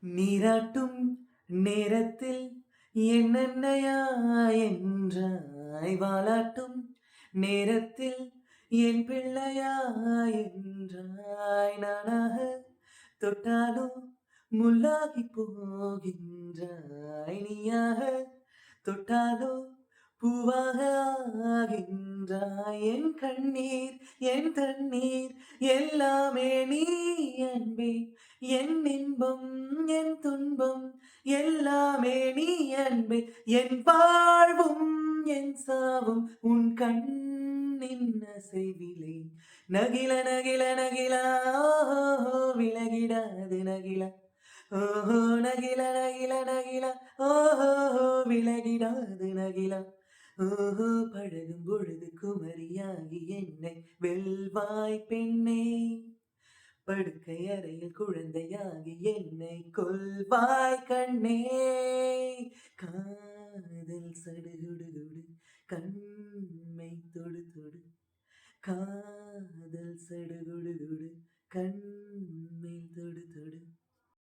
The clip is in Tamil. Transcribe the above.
நீராட்டும் நேரத்தில் என்னென்னையா என்றாய் வாலாட்டும் நேரத்தில் என் பிள்ளையா என்றாய் நானாக தொட்டாலோ முள்ளாகி போகின்றாய் நீயாக தொட்டாலோ பூவாக ஆகின்றாய் என் கண்ணீர் என் தண்ணீர் எல்லாமே நீ அன்பே என் இன்பம் என் துன்பம் எல்லாமே நீ அன்பே என் வாழ்வும் என் சாவும் உன் கண்ணின் அசைவிலே நகில நகில நகிலா ஓஹோ விலகிடாது நகிலா ஓஹோ நகில நகில நகிலா ஓஹோ விலகிடாது நகிலா ஓஹோ பழகும் பொழுது குமரியாகி என்னை வெல்வாய் பெண்ணே படுக்கை அறையில் குழந்தையாகி என்னை கொல்வாய் கண்ணே காதல் சடுகுடுகுடு கண்மை தொடு தொடு காதல் சடுகுடுகுடு கண்மை தொடு தொடு